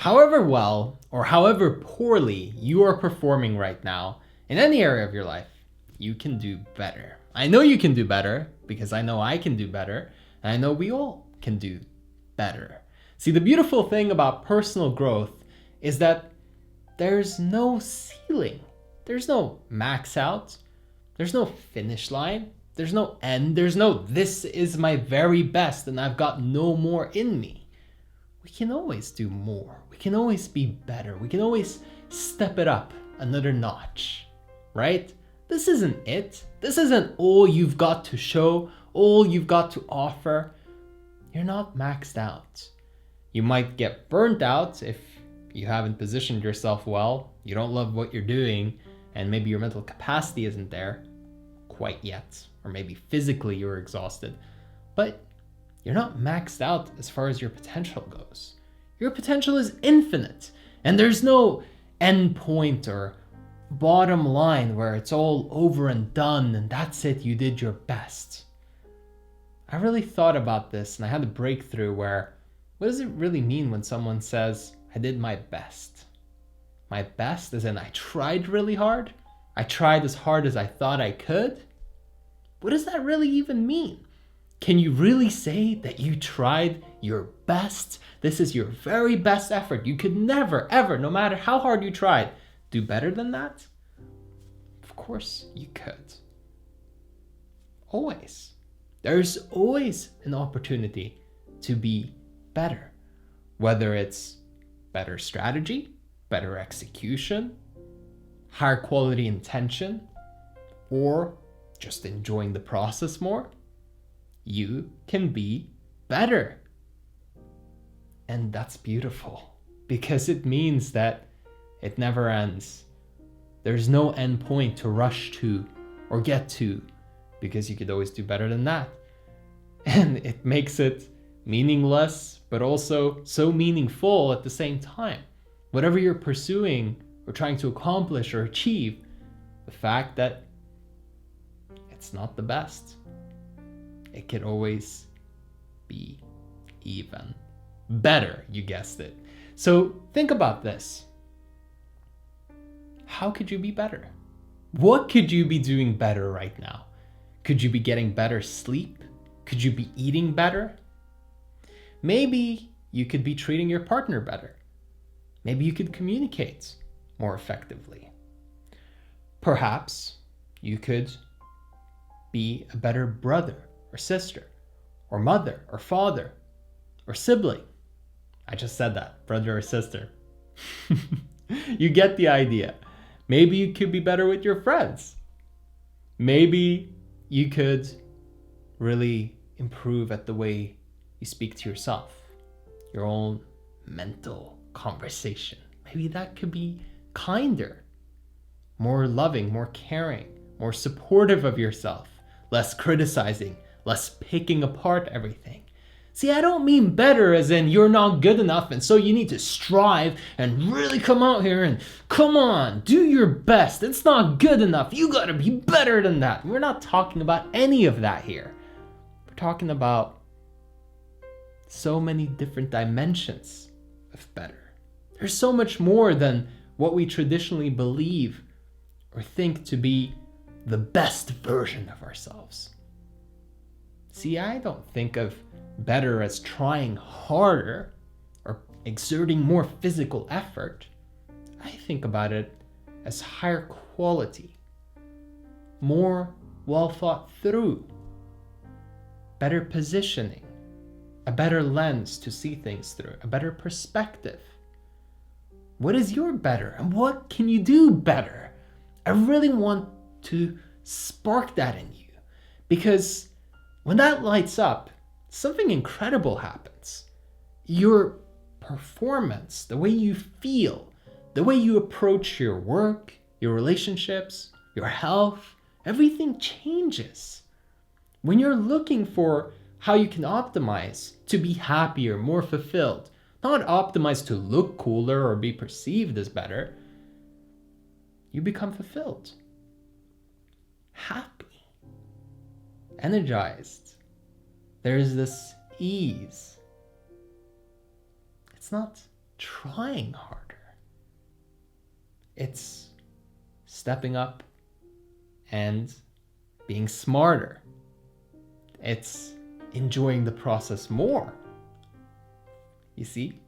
However well or however poorly you are performing right now in any area of your life, you can do better. I know you can do better because I know I can do better, and I know we all can do better. See, the beautiful thing about personal growth is that there's no ceiling. There's no max out. There's no finish line. There's no end. There's no, this is my very best and I've got no more in me. We can always do more. We can always be better. We can always step it up another notch, right? This isn't it. This isn't all you've got to show, all you've got to offer. You're not maxed out. You might get burnt out if you haven't positioned yourself well, you don't love what you're doing, and maybe your mental capacity isn't there quite yet, or maybe physically you're exhausted. But you're not maxed out as far as your potential goes. Your potential is infinite, and there's no end point or bottom line where it's all over and done and that's it, you did your best. I really thought about this and I had a breakthrough where, what does it really mean when someone says, I did my best? My best as in I tried really hard? I tried as hard as I thought I could? What does that really even mean? Can you really say that you tried your best? This is your very best effort. You could never, ever, no matter how hard you tried, do better than that? Of course you could. Always. There's always an opportunity to be better. Whether it's better strategy, better execution, higher quality intention, or just enjoying the process more, you can be better. And that's beautiful because it means that it never ends. There's no end point to rush to or get to because you could always do better than that. And it makes it meaningless, but also so meaningful at the same time. Whatever you're pursuing or trying to accomplish or achieve, the fact that it's not the best, it can always be even better, you guessed it. So think about this. How could you be better? What could you be doing better right now? Could you be getting better sleep? Could you be eating better? Maybe you could be treating your partner better. Maybe you could communicate more effectively. Perhaps you could be a better brother or sister or mother or father or sibling. I just said that, brother or sister. You get the idea. Maybe you could be better with your friends. Maybe you could really improve at the way you speak to yourself, your own mental conversation. Maybe that could be kinder, more loving, more caring, more supportive of yourself, less criticizing, less picking apart everything. See, I don't mean better as in you're not good enough and so you need to strive and really come out here and come on, do your best. It's not good enough. You gotta be better than that. We're not talking about any of that here. We're talking about so many different dimensions of better. There's so much more than what we traditionally believe or think to be the best version of ourselves. See, I don't think of better as trying harder or exerting more physical effort. I think about it as higher quality, more well thought through, better positioning, a better lens to see things through, a better perspective. What is your better and what can you do better? I really want to spark that in you because when that lights up, something incredible happens. Your performance, the way you feel, the way you approach your work, your relationships, your health, everything changes. When you're looking for how you can optimize to be happier, more fulfilled, not optimize to look cooler or be perceived as better, you become fulfilled, happy, energized. There's this ease. It's not trying harder. It's stepping up and being smarter. It's enjoying the process more. You see?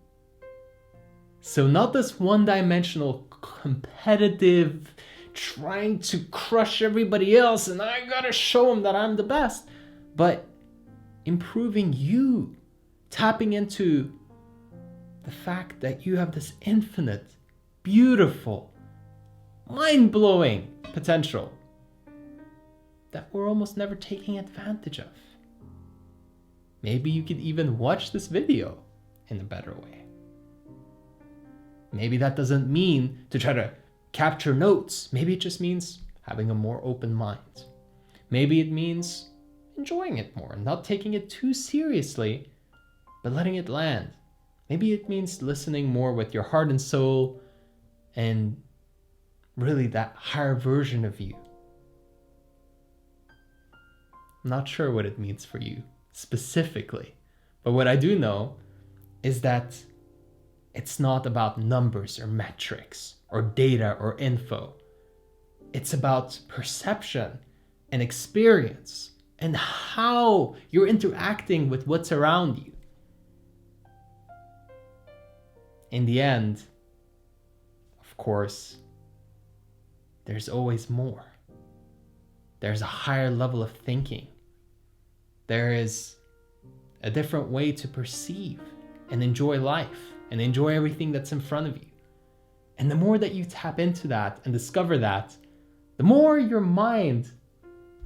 So not this one-dimensional, competitive, trying to crush everybody else and I gotta show them that I'm the best, but improving you, tapping into the fact that you have this infinite, beautiful, mind-blowing potential that we're almost never taking advantage of. Maybe you could even watch this video in a better way. Maybe that doesn't mean to try to capture notes. Maybe it just means having a more open mind. Maybe it means enjoying it more, not taking it too seriously, but letting it land. Maybe it means listening more with your heart and soul and really that higher version of you. I'm not sure what it means for you specifically, but what I do know is that it's not about numbers or metrics or data or info. It's about perception and experience and how you're interacting with what's around you. In the end, of course, there's always more. There's a higher level of thinking. There is a different way to perceive and enjoy life and enjoy everything that's in front of you. And the more that you tap into that and discover that, the more your mind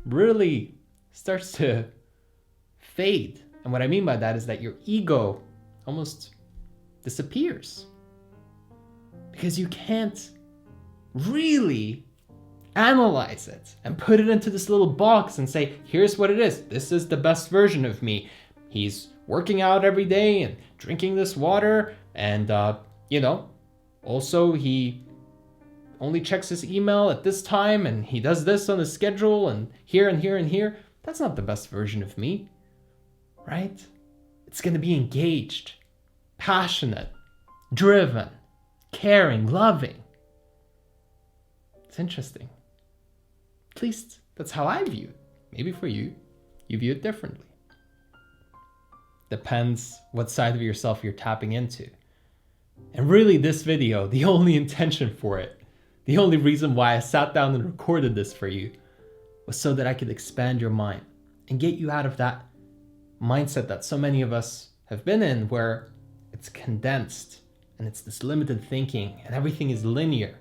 really starts to fade. And what I mean by that is that your ego almost disappears. Because you can't really analyze it and put it into this little box and say, here's what it is. This is the best version of me. He's working out every day and drinking this water and, also he only checks his email at this time and he does this on his schedule and here and here and here. That's not the best version of me, right? It's going to be engaged, passionate, driven, caring, loving. It's interesting. At least that's how I view it. Maybe for you, you view it differently. Depends what side of yourself you're tapping into. And really this video, the only intention for it, the only reason why I sat down and recorded this for you was so that I could expand your mind and get you out of that mindset that so many of us have been in where it's condensed and it's this limited thinking and everything is linear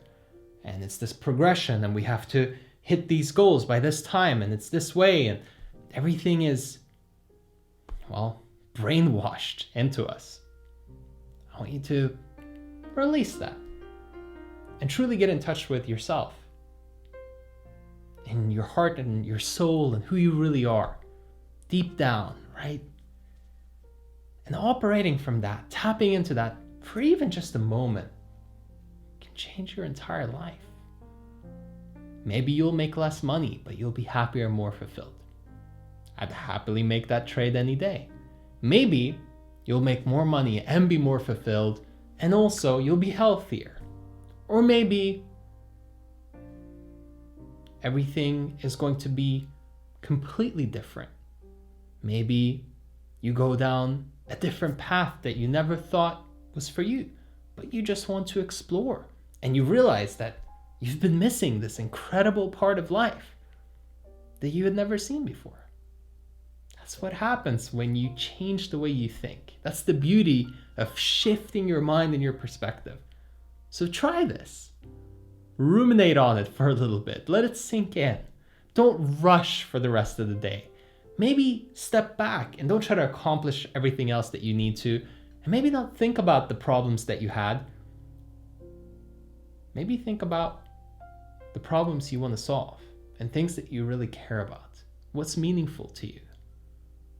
and it's this progression and we have to hit these goals by this time and it's this way and everything is, brainwashed into us. I want you to release that and truly get in touch with yourself and your heart and your soul and who you really are deep down, right? And operating from that, tapping into that for even just a moment can change your entire life. Maybe you'll make less money, but you'll be happier and more fulfilled. I'd happily make that trade any day. Maybe you'll make more money and be more fulfilled, and also you'll be healthier. Or maybe everything is going to be completely different. Maybe you go down a different path that you never thought was for you, but you just want to explore. And you realize that you've been missing this incredible part of life that you had never seen before. That's what happens when you change the way you think. That's the beauty of shifting your mind and your perspective. So try this. Ruminate on it for a little bit. Let it sink in. Don't rush for the rest of the day. Maybe step back and don't try to accomplish everything else that you need to. And maybe not think about the problems that you had. Maybe think about the problems you want to solve and things that you really care about. What's meaningful to you?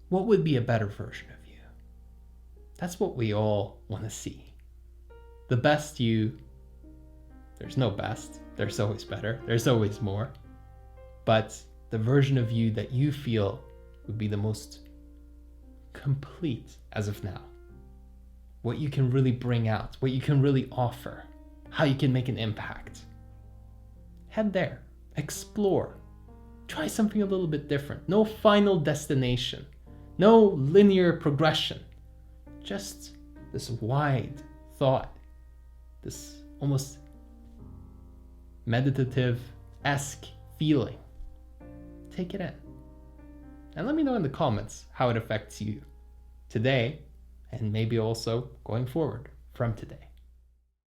What would be a better version of you? That's what we all want to see. The best you, there's no best. There's always better. There's always more. But the version of you that you feel would be the most complete as of now. what you can really bring out, what you can really offer, how you can make an impact. Head there, explore, try something a little bit different. No final destination, no linear progression, just this wide thought, this almost meditative-esque feeling. Take it in. And let me know in the comments how it affects you today and maybe also going forward from today.